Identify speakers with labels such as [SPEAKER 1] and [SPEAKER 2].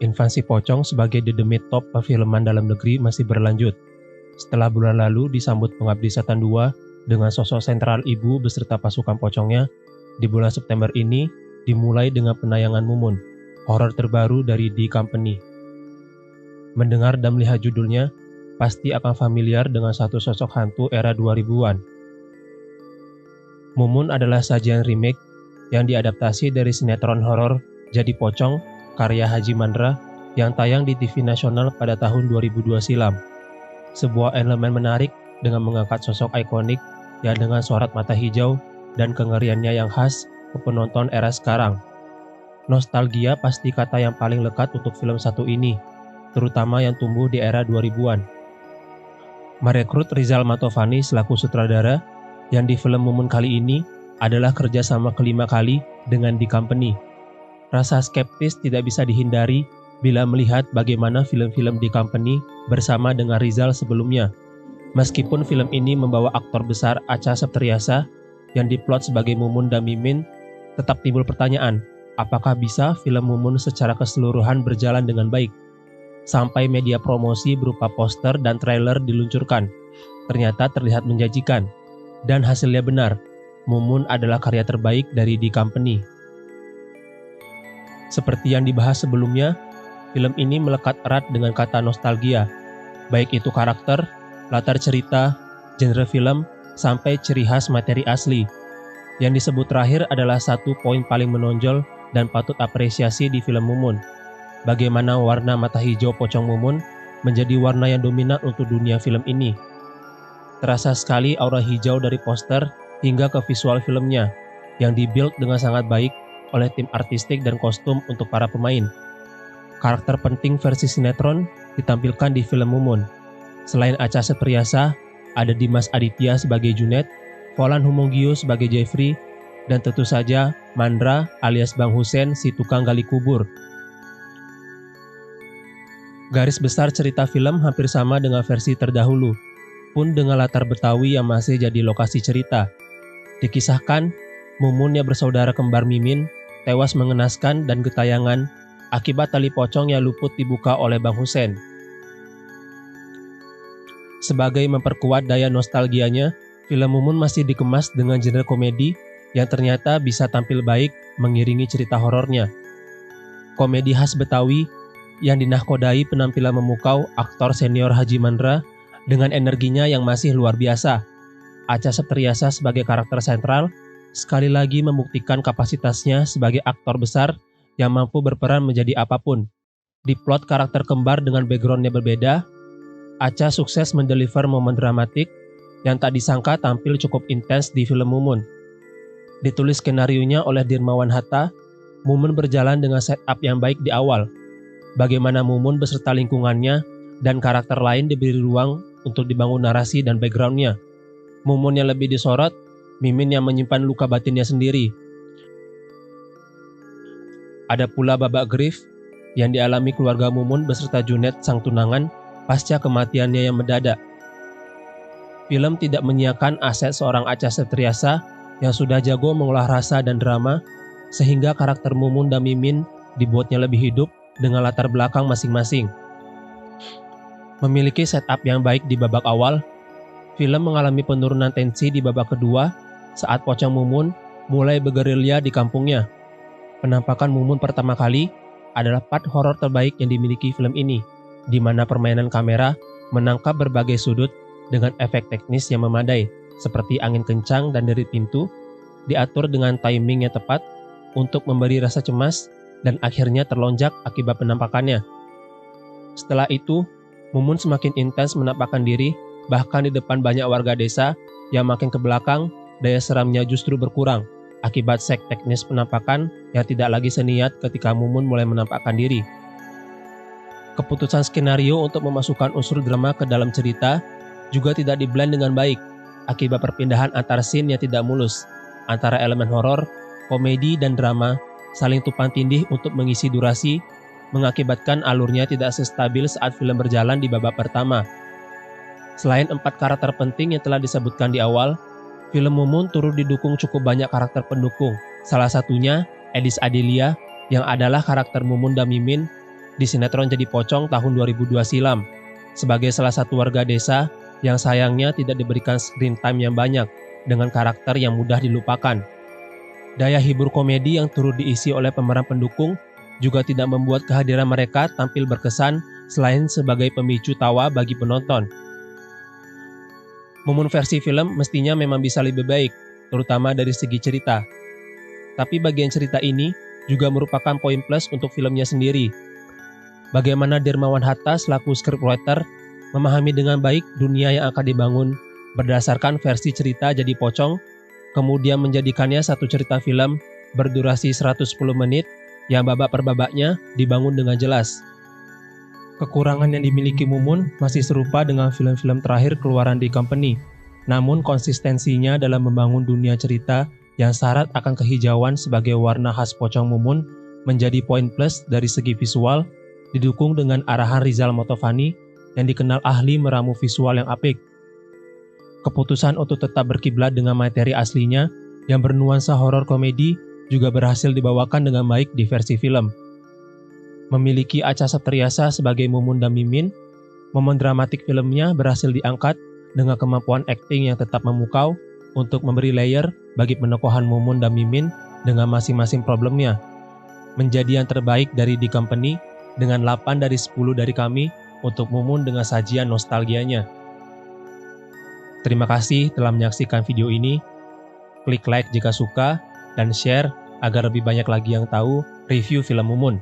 [SPEAKER 1] Invasi pocong sebagai dedemit top perfilman dalam negeri masih berlanjut. Setelah bulan lalu disambut Pengabdi Setan 2 dengan sosok sentral ibu beserta pasukan pocongnya, di bulan September ini dimulai dengan penayangan Mumun, horor terbaru dari The Company. Mendengar dan melihat judulnya, pasti akan familiar dengan satu sosok hantu era 2000-an. Mumun adalah sajian remake yang diadaptasi dari sinetron horor Jadi Pocong karya Haji Mandra yang tayang di TV nasional pada tahun 2002 silam. Sebuah elemen menarik dengan mengangkat sosok ikonik yang dengan sorot mata hijau dan kengeriannya yang khas ke penonton era sekarang. Nostalgia pasti kata yang paling lekat untuk film satu ini, terutama yang tumbuh di era 2000-an. Merekrut Rizal Mantovani selaku sutradara yang di film Mumun kali ini adalah kerjasama kelima kali dengan The Company. Rasa skeptis tidak bisa dihindari bila melihat bagaimana film-film The Company bersama dengan Rizal sebelumnya. Meskipun film ini membawa aktor besar Acha Septriasa yang diplot sebagai Mumun dan Mimin, tetap timbul pertanyaan, apakah bisa film Mumun secara keseluruhan berjalan dengan baik? Sampai media promosi berupa poster dan trailer diluncurkan, ternyata terlihat menjanjikan. Dan hasilnya benar, Mumun adalah karya terbaik dari The Company. Seperti yang dibahas sebelumnya, film ini melekat erat dengan kata nostalgia, baik itu karakter, latar cerita, genre film, sampai ciri khas materi asli. Yang disebut terakhir adalah satu poin paling menonjol dan patut apresiasi di film Mumun. Bagaimana warna mata hijau pocong Mumun menjadi warna yang dominan untuk dunia film ini. Terasa sekali aura hijau dari poster hingga ke visual filmnya, yang dibuild dengan sangat baik oleh tim artistik dan kostum untuk para pemain. Karakter penting versi sinetron ditampilkan di film Mumun. Selain Acha Septriasa, ada Dimas Aditya sebagai Junet, Volan Humongio sebagai Jeffrey, dan tentu saja Mandra alias Bang Husen si tukang gali kubur. Garis besar cerita film hampir sama dengan versi terdahulu, pun dengan latar Betawi yang masih jadi lokasi cerita. Dikisahkan, Mumun yang bersaudara kembar Mimin tewas mengenaskan dan getayangan akibat tali pocong yang luput dibuka oleh Bang Husen. Sebagai memperkuat daya nostalgianya, film Mumun masih dikemas dengan genre komedi yang ternyata bisa tampil baik mengiringi cerita horornya. Komedi khas Betawi yang dinahkodai penampilan memukau aktor senior Haji Mandra dengan energinya yang masih luar biasa. Acha Septriasa sebagai karakter sentral sekali lagi membuktikan kapasitasnya sebagai aktor besar yang mampu berperan menjadi apapun. Di plot karakter kembar dengan background yang berbeda, Acha sukses mendeliver momen dramatik yang tak disangka tampil cukup intens di film Mumun. Ditulis skenarionya oleh Dirmawan Hatta, Mumun berjalan dengan setup yang baik di awal. Bagaimana Mumun beserta lingkungannya dan karakter lain diberi ruang untuk dibangun narasi dan backgroundnya. Mumun yang lebih disorot, Mimin yang menyimpan luka batinnya sendiri. Ada pula babak grief yang dialami keluarga Mumun beserta Junet sang tunangan pasca kematiannya yang mendadak. Film tidak menyiakan aset seorang Acha Septriasa yang sudah jago mengolah rasa dan drama, sehingga karakter Mumun dan Mimin dibuatnya lebih hidup dengan latar belakang masing-masing. Memiliki setup yang baik di babak awal, film mengalami penurunan tensi di babak kedua saat pocong Mumun mulai bergerilya di kampungnya. Penampakan Mumun pertama kali adalah part horor terbaik yang dimiliki film ini, di mana permainan kamera menangkap berbagai sudut dengan efek teknis yang memadai, seperti angin kencang dan derit pintu, diatur dengan timing yang tepat untuk memberi rasa cemas dan akhirnya terlonjak akibat penampakannya. Setelah itu, Mumun semakin intens menampakkan diri, bahkan di depan banyak warga desa yang makin ke belakang, daya seramnya justru berkurang akibat sek teknis penampakan yang tidak lagi seniat ketika Mumun mulai menampakkan diri. Keputusan skenario untuk memasukkan unsur drama ke dalam cerita juga tidak diblend dengan baik akibat perpindahan antar scene yang tidak mulus antara elemen horor, komedi, dan drama saling tumpang tindih untuk mengisi durasi, mengakibatkan alurnya tidak sestabil saat film berjalan di babak pertama. Selain 4 karakter penting yang telah disebutkan di awal, film Mumun turut didukung cukup banyak karakter pendukung, salah satunya Edis Adelia yang adalah karakter Mumun dan Mimin di sinetron Jadi Pocong tahun 2002 silam, sebagai salah satu warga desa yang sayangnya tidak diberikan screen time yang banyak dengan karakter yang mudah dilupakan. Daya hibur komedi yang turut diisi oleh pemeran pendukung juga tidak membuat kehadiran mereka tampil berkesan selain sebagai pemicu tawa bagi penonton. Mumun versi film mestinya memang bisa lebih baik, terutama dari segi cerita. Tapi bagian cerita ini juga merupakan poin plus untuk filmnya sendiri. Bagaimana Dermawan Hatta selaku scriptwriter memahami dengan baik dunia yang akan dibangun berdasarkan versi cerita Jadi Pocong, kemudian menjadikannya satu cerita film berdurasi 110 menit yang babak per babaknya dibangun dengan jelas. Kekurangan yang dimiliki Mumun masih serupa dengan film-film terakhir keluaran di company, namun konsistensinya dalam membangun dunia cerita yang syarat akan kehijauan sebagai warna khas Pocong Mumun menjadi poin plus dari segi visual, didukung dengan arahan Rizal Motovani yang dikenal ahli meramu visual yang apik. Keputusan untuk tetap berkiblat dengan materi aslinya yang bernuansa horor komedi juga berhasil dibawakan dengan baik di versi film. Memiliki Acha Septriasa sebagai Mumun dan Mimin, momen dramatik filmnya berhasil diangkat dengan kemampuan akting yang tetap memukau untuk memberi layer bagi penokohan Mumun dan Mimin dengan masing-masing problemnya. Menjadi yang terbaik dari The Company dengan 8 dari 10 dari kami untuk Mumun dengan sajian nostalgianya. Terima kasih telah menyaksikan video ini. Klik like jika suka dan share agar lebih banyak lagi yang tahu review film Mumun.